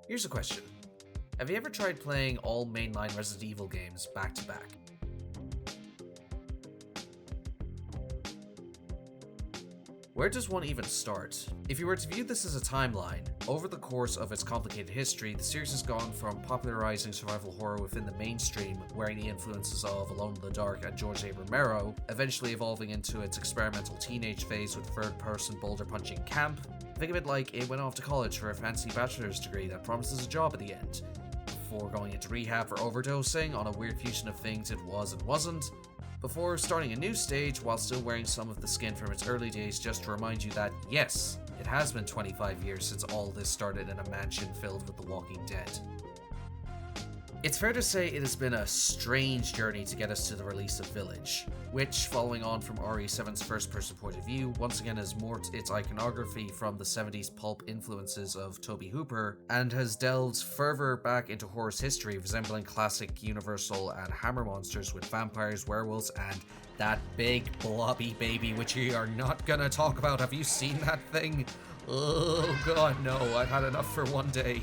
Here's a question. Have you ever tried playing all mainline Resident Evil games back to back? Where does one even start? If you were to view this as a timeline, over the course of its complicated history, the series has gone from popularizing survival horror within the mainstream, wearing the influences of Alone in the Dark and George A. Romero, eventually evolving into its experimental teenage phase with third-person boulder-punching camp. Think of it like it went off to college for a fancy bachelor's degree that promises a job at the end, before going into rehab for overdosing on a weird fusion of things it was and wasn't, before starting a new stage while still wearing some of the skin from its early days just to remind you that, yes, it has been 25 years since all this started in a mansion filled with the Walking Dead. It's fair to say it has been a strange journey to get us to the release of Village, which, following on from RE7's first-person point of view, once again has morphed its iconography from the 70s pulp influences of Tobe Hooper, and has delved further back into horror's history, resembling classic Universal and Hammer monsters with vampires, werewolves, and that big blobby baby which we are not gonna talk about. Have you seen that thing? Oh god, no, I've had enough for one day.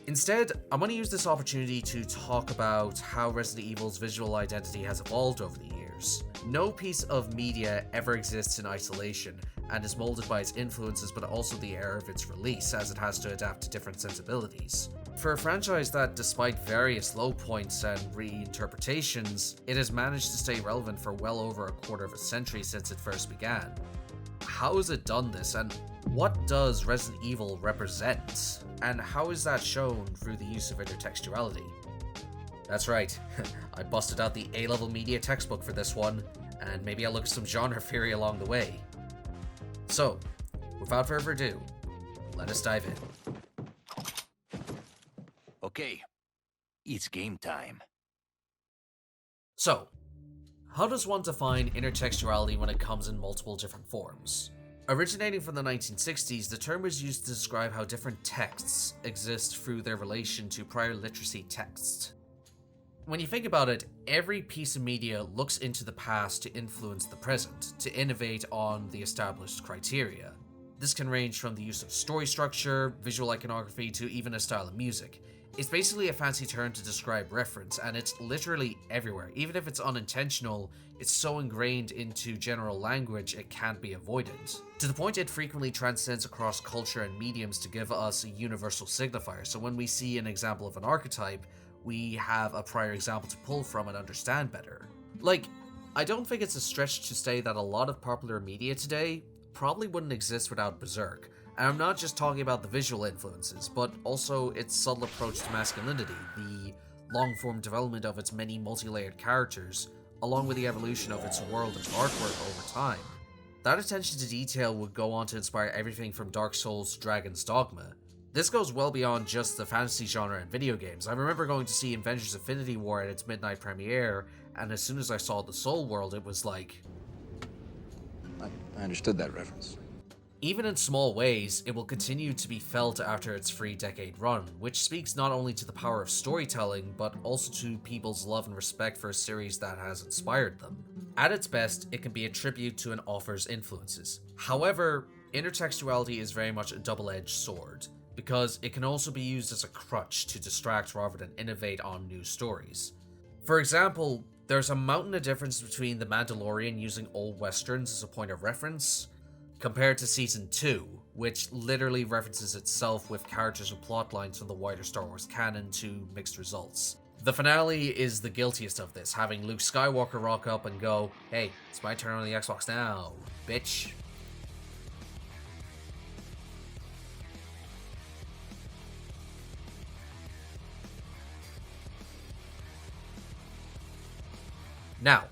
Instead, I'm going to use this opportunity to talk about how Resident Evil's visual identity has evolved over the years. No piece of media ever exists in isolation, and is molded by its influences but also the era of its release, as it has to adapt to different sensibilities. For a franchise that, despite various low points and reinterpretations, it has managed to stay relevant for well over a quarter of a century since it first began. How has it done this, and what does Resident Evil represent? And how is that shown through the use of intertextuality? That's right, I busted out the A-level media textbook for this one, and maybe I'll look at some genre theory along the way. So, without further ado, let us dive in. Okay, it's game time. So, how does one define intertextuality when it comes in multiple different forms? Originating from the 1960s, the term was used to describe how different texts exist through their relation to prior literacy texts. When you think about it, every piece of media looks into the past to influence the present, to innovate on the established criteria. This can range from the use of story structure, visual iconography, to even a style of music. It's basically a fancy term to describe reference, and it's literally everywhere. Even if it's unintentional, it's so ingrained into general language it can't be avoided. To the point it frequently transcends across culture and mediums to give us a universal signifier, so when we see an example of an archetype, we have a prior example to pull from and understand better. Like, I don't think it's a stretch to say that a lot of popular media today probably wouldn't exist without Berserk. And I'm not just talking about the visual influences, but also its subtle approach to masculinity, the long-form development of its many multi-layered characters, along with the evolution of its world and artwork over time. That attention to detail would go on to inspire everything from Dark Souls to Dragon's Dogma. This goes well beyond just the fantasy genre in video games. I remember going to see Avengers Infinity War at its midnight premiere, and as soon as I saw the Soul World, it was like... I understood that reference. Even in small ways, it will continue to be felt after its 3-decade run, which speaks not only to the power of storytelling, but also to people's love and respect for a series that has inspired them. At its best, it can be a tribute to an author's influences. However, intertextuality is very much a double-edged sword, because it can also be used as a crutch to distract rather than innovate on new stories. For example, there's a mountain of difference between The Mandalorian using old westerns as a point of reference, compared to Season 2, which literally references itself with characters and plot lines from the wider Star Wars canon to mixed results. The finale is the guiltiest of this, having Luke Skywalker rock up and go, "Hey, it's my turn on the Xbox now, bitch." Now,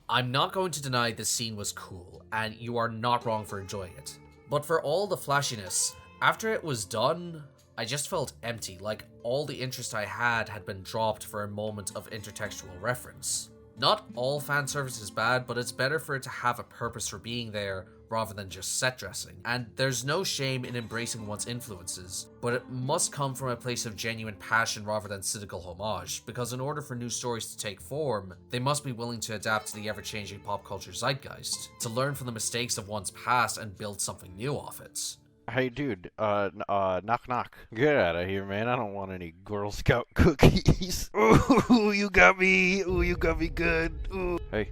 I'm not going to deny this scene was cool, and you are not wrong for enjoying it. But for all the flashiness, after it was done, I just felt empty, like all the interest I had been dropped for a moment of intertextual reference. Not all fan service is bad, but it's better for it to have a purpose for being there rather than just set dressing. And there's no shame in embracing one's influences, but it must come from a place of genuine passion rather than cynical homage, because in order for new stories to take form, they must be willing to adapt to the ever-changing pop culture zeitgeist, to learn from the mistakes of one's past and build something new off it. Hey, dude, knock knock. Get out of here, man. I don't want any Girl Scout cookies. Ooh, you got me. Ooh, you got me good. Ooh. Hey,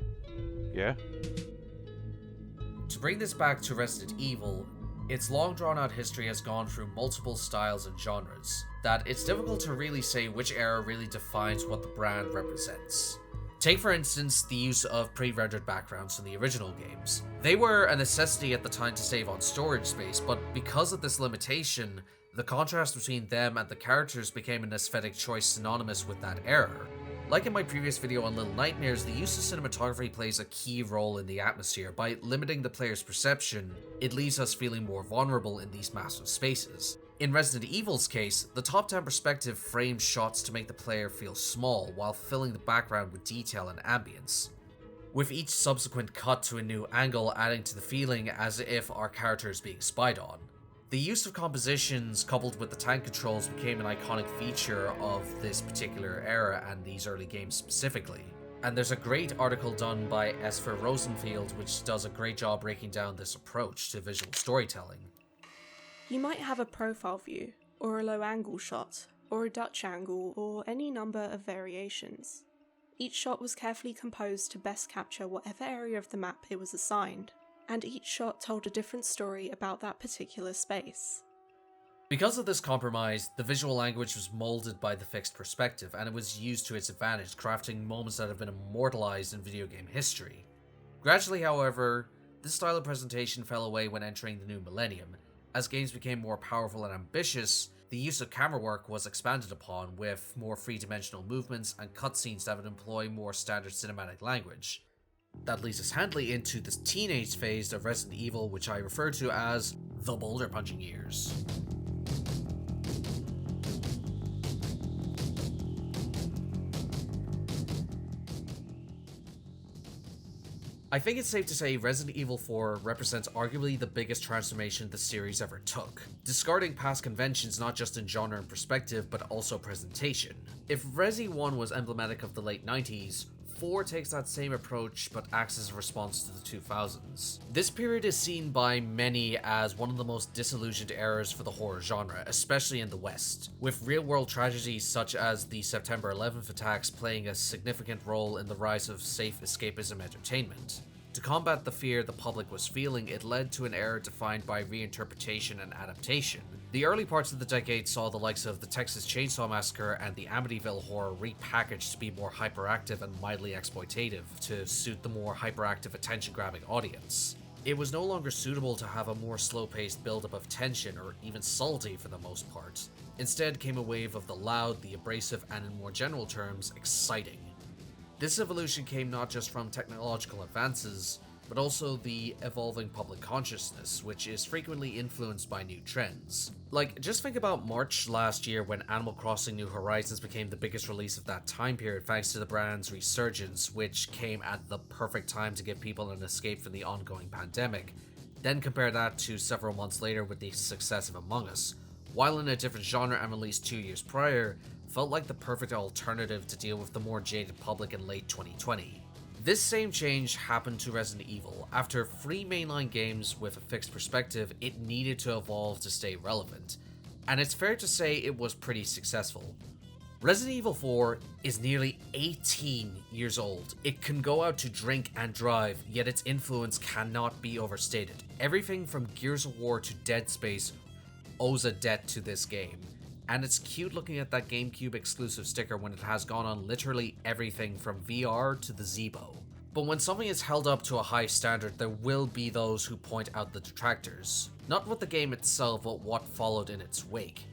yeah? To bring this back to Resident Evil, its long drawn out history has gone through multiple styles and genres, that it's difficult to really say which era really defines what the brand represents. Take for instance the use of pre-rendered backgrounds in the original games. They were a necessity at the time to save on storage space, but because of this limitation, the contrast between them and the characters became an aesthetic choice synonymous with that era. Like in my previous video on Little Nightmares, the use of cinematography plays a key role in the atmosphere. By limiting the player's perception, it leaves us feeling more vulnerable in these massive spaces. In Resident Evil's case, the top-down perspective frames shots to make the player feel small, while filling the background with detail and ambience, with each subsequent cut to a new angle adding to the feeling as if our character is being spied on. The use of compositions coupled with the tank controls became an iconic feature of this particular era and these early games specifically. And there's a great article done by Esfer Rosenfield which does a great job breaking down this approach to visual storytelling. You might have a profile view, or a low angle shot, or a Dutch angle, or any number of variations. Each shot was carefully composed to best capture whatever area of the map it was assigned, and each shot told a different story about that particular space. Because of this compromise, the visual language was molded by the fixed perspective, and it was used to its advantage, crafting moments that have been immortalized in video game history. Gradually, however, this style of presentation fell away when entering the new millennium. As games became more powerful and ambitious, the use of camera work was expanded upon, with more three-dimensional movements and cutscenes that would employ more standard cinematic language. That leads us handily into this teenage phase of Resident Evil, which I refer to as the boulder punching years. I think it's safe to say Resident Evil 4 represents arguably the biggest transformation the series ever took, discarding past conventions not just in genre and perspective, but also presentation. If Resi 1 was emblematic of the late 90s, 4 takes that same approach but acts as a response to the 2000s. This period is seen by many as one of the most disillusioned eras for the horror genre, especially in the West, with real-world tragedies such as the September 11th attacks playing a significant role in the rise of safe escapism entertainment. To combat the fear the public was feeling, it led to an era defined by reinterpretation and adaptation. The early parts of the decade saw the likes of the Texas Chainsaw Massacre and the Amityville Horror repackaged to be more hyperactive and mildly exploitative to suit the more hyperactive attention-grabbing audience. It was no longer suitable to have a more slow-paced build-up of tension or even subtlety for the most part. Instead came a wave of the loud, the abrasive, and in more general terms, exciting. This evolution came not just from technological advances, but also the evolving public consciousness, which is frequently influenced by new trends. Like, just think about March last year when Animal Crossing New Horizons became the biggest release of that time period thanks to the brand's resurgence, which came at the perfect time to give people an escape from the ongoing pandemic. Then compare that to several months later with the success of Among Us. While in a different genre and released 2 years prior, felt like the perfect alternative to deal with the more jaded public in late 2020. This same change happened to Resident Evil. After 3 mainline games with a fixed perspective, it needed to evolve to stay relevant, and it's fair to say it was pretty successful. Resident Evil 4 is nearly 18 years old. It can go out to drink and drive, yet its influence cannot be overstated. Everything from Gears of War to Dead Space owes a debt to this game. And it's cute looking at that GameCube exclusive sticker when it has gone on literally everything from VR to the Zeebo. But when something is held up to a high standard, there will be those who point out the detractors. Not with the game itself, but what followed in its wake.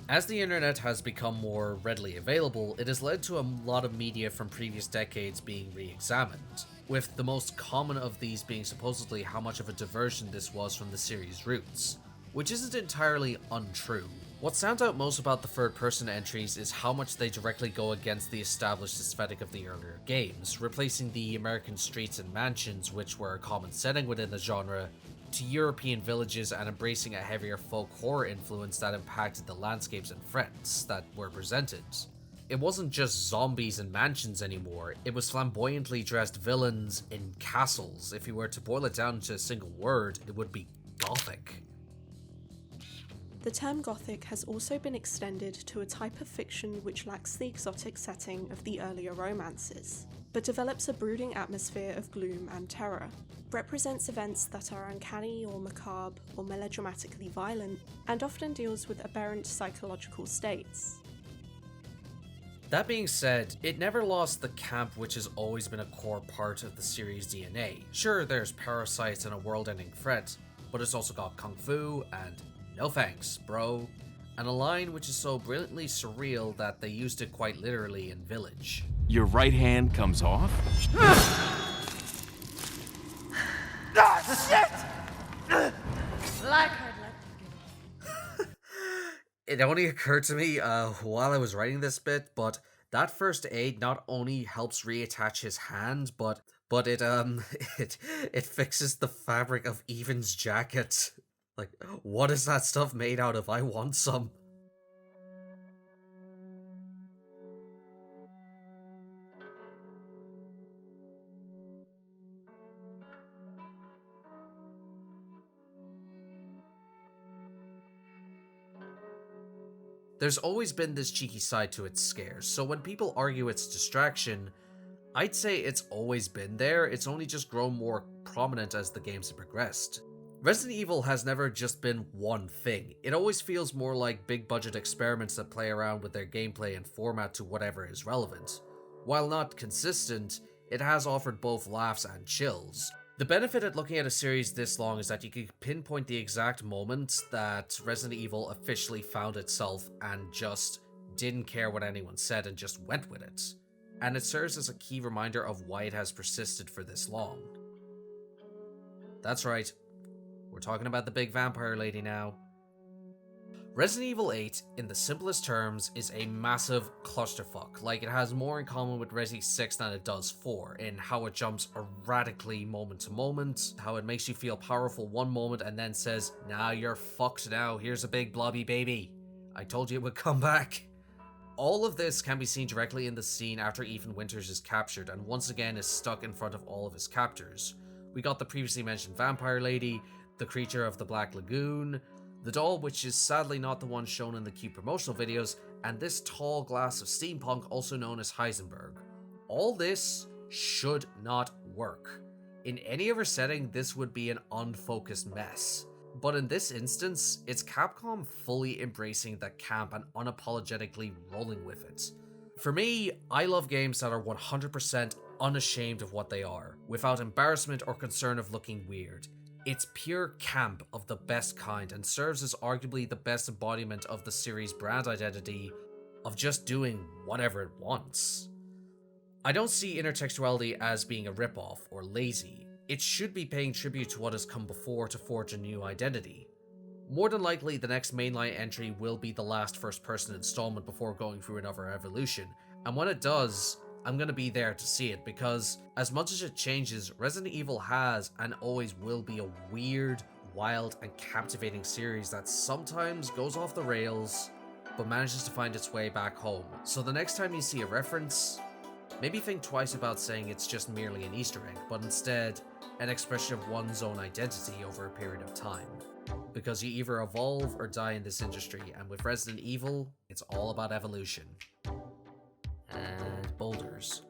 As the internet has become more readily available, it has led to a lot of media from previous decades being re-examined, with the most common of these being supposedly how much of a diversion this was from the series' roots, which isn't entirely untrue. What stands out most about the third-person entries is how much they directly go against the established aesthetic of the earlier games, replacing the American streets and mansions, which were a common setting within the genre, to European villages and embracing a heavier folk horror influence that impacted the landscapes and threats that were presented. It wasn't just zombies and mansions anymore, it was flamboyantly dressed villains in castles. If you were to boil it down to a single word, it would be gothic. The term Gothic has also been extended to a type of fiction which lacks the exotic setting of the earlier romances, but develops a brooding atmosphere of gloom and terror, represents events that are uncanny or macabre or melodramatically violent, and often deals with aberrant psychological states. That being said, it never lost the camp which has always been a core part of the series' DNA. Sure, there's parasites and a world-ending threat, but it's also got kung fu and no thanks, bro, and a line which is so brilliantly surreal that they used it quite literally in Village. Your right hand comes off? It only occurred to me while I was writing this bit, but that first aid not only helps reattach his hand, but it it fixes the fabric of Evan's jacket. Like, what is that stuff made out of? I want some. There's always been this cheeky side to its scares, so when people argue it's distraction, I'd say it's always been there, it's only just grown more prominent as the games have progressed. Resident Evil has never just been one thing. It always feels more like big budget experiments that play around with their gameplay and format to whatever is relevant. While not consistent, it has offered both laughs and chills. The benefit at looking at a series this long is that you can pinpoint the exact moment that Resident Evil officially found itself and just didn't care what anyone said and just went with it. And it serves as a key reminder of why it has persisted for this long. That's right, we're talking about the big vampire lady now. Resident Evil 8, in the simplest terms, is a massive clusterfuck. Like, it has more in common with Resi 6 than it does 4, in how it jumps erratically moment to moment, how it makes you feel powerful one moment and then says, nah, you're fucked now, here's a big blobby baby. I told you it would come back. All of this can be seen directly in the scene after Ethan Winters is captured and once again is stuck in front of all of his captors. We got the previously mentioned vampire lady, the creature of the Black Lagoon, the doll which is sadly not the one shown in the cute promotional videos, and this tall glass of steampunk also known as Heisenberg. All this should not work. In any other setting, this would be an unfocused mess. But in this instance, it's Capcom fully embracing the camp and unapologetically rolling with it. For me, I love games that are 100% unashamed of what they are, without embarrassment or concern of looking weird. It's pure camp of the best kind and serves as arguably the best embodiment of the series' brand identity of just doing whatever it wants. I don't see Intertextuality as being a ripoff or lazy. It should be paying tribute to what has come before to forge a new identity. More than likely, the next mainline entry will be the last first-person installment before going through another evolution, and when it does, I'm gonna be there to see it, because as much as it changes, Resident Evil has and always will be a weird, wild, and captivating series that sometimes goes off the rails, but manages to find its way back home. So the next time you see a reference, maybe think twice about saying it's just merely an Easter egg, but instead, an expression of one's own identity over a period of time. Because you either evolve or die in this industry, and with Resident Evil, it's all about evolution. And boulders.